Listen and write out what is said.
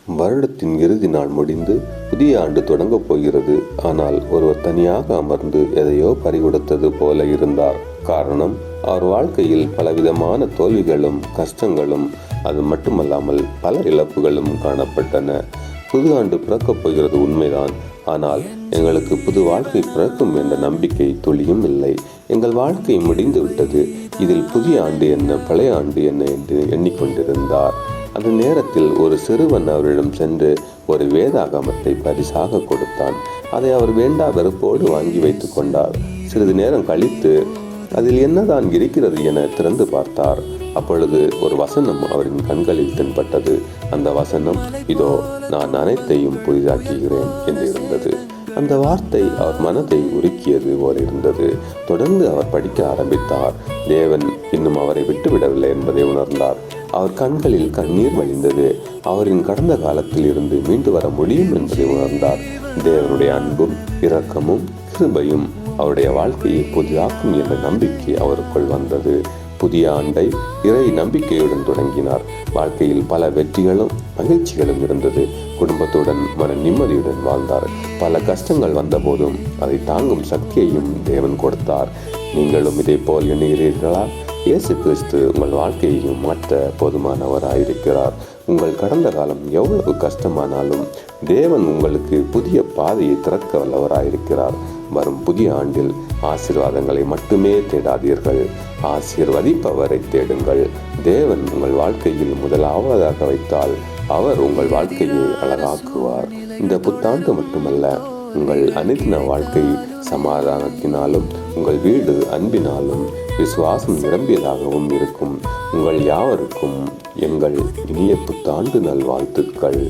வருடத்தின் இறுதி நாள் முடிந்து புதிய ஆண்டு தொடங்கப் போகிறது. ஆனால் ஒருவர் தனியாக அமர்ந்து எதையோ பறிகொடுத்தது போல இருந்தார். காரணம், அவர் வாழ்க்கையில் பலவிதமான தோல்விகளும் கஷ்டங்களும், அது மட்டுமல்லாமல் பல இழப்புகளும் காணப்பட்டன. புது ஆண்டு பிறக்கப் போகிறது உண்மைதான். ஆனால் எங்களுக்கு புது வாழ்க்கை பிறக்கும் என்ற நம்பிக்கை துளியும் இல்லை. எங்கள் வாழ்க்கை முடிந்து விட்டது. இதில் புதிய ஆண்டு என்ன, பழைய ஆண்டு என்ன என்று எண்ணிக்கொண்டிருந்தார். அந்த நேரத்தில் ஒரு சிறுவன் அவரிடம் சென்று ஒரு வேதாகமத்தை பரிசாக கொடுத்தான். அதை அவர் வேண்டா வெறுப்போடு வாங்கி வைத்து கொண்டார். சிறிது நேரம் கழித்து அதில் என்னதான் இருக்கிறது என திறந்து பார்த்தார். அப்பொழுது ஒரு வசனம் அவரின் கண்களில் தென்பட்டது. அந்த வசனம், இதோ நான் அனைத்தையும் புதிதாக்குகிறேன் என்று இருந்தது. அந்த வார்த்தை அவர் மனதை உருக்கியது போல் இருந்தது. தொடர்ந்து அவர் படிக்க ஆரம்பித்தார். தேவன் இன்னும் அவரை விட்டுவிடவில்லை என்பதை உணர்ந்தார். அவர் கண்களில் கண்ணீர் வழிந்தது. அவரின் கடந்த காலத்தில் இருந்து மீண்டு வர முடியும் என்பதை உணர்ந்தார். தேவனுடைய அன்பும் இரக்கமும் கிருபையும் அவருடைய வாழ்க்கையை புதிதாக்கும் என்ற நம்பிக்கை அவருக்குள் வந்தது. புதிய ஆண்டை இறை நம்பிக்கையுடன் தொடங்கினார். வாழ்க்கையில் பல வெற்றிகளும் மகிழ்ச்சிகளும் இருந்தது. குடும்பத்துடன் மன நிம்மதியுடன் வாழ்ந்தார். பல கஷ்டங்கள் வந்த போதும் அதை தாங்கும் சக்தியையும் தேவன் கொடுத்தார். நீங்களும் இதை போல் எண்ணுகிறீர்களா? இயேசு கிறிஸ்து உங்கள் வாழ்க்கையையும் மாற்ற போதுமானவராயிருக்கிறார். உங்கள் கடந்த காலம் எவ்வளவு கஷ்டமானாலும் தேவன் உங்களுக்கு புதிய பாதையை திறக்க வல்லவராயிருக்கிறார். வரும் புதிய ஆண்டில் ஆசீர்வாதங்களை மட்டுமே தேடாதீர்கள், ஆசீர்வதிப்பவரை தேடுங்கள். தேவன் உங்கள் வாழ்க்கையில் முதலாவதாக வைத்தால் அவர் உங்கள் வாழ்க்கையை அழகாக்குவார். இந்த புத்தாண்டு மட்டுமல்ல, உங்கள் அனுதின வாழ்க்கை சமாதானத்தினாலும் உங்கள் வீடு அன்பினாலும் விசுவாசம் நிரம்பியதாகவும் இருக்கும். உங்கள் யாவருக்கும் எங்கள் இனிய புத்தாண்டு நல்வாழ்த்துக்கள்.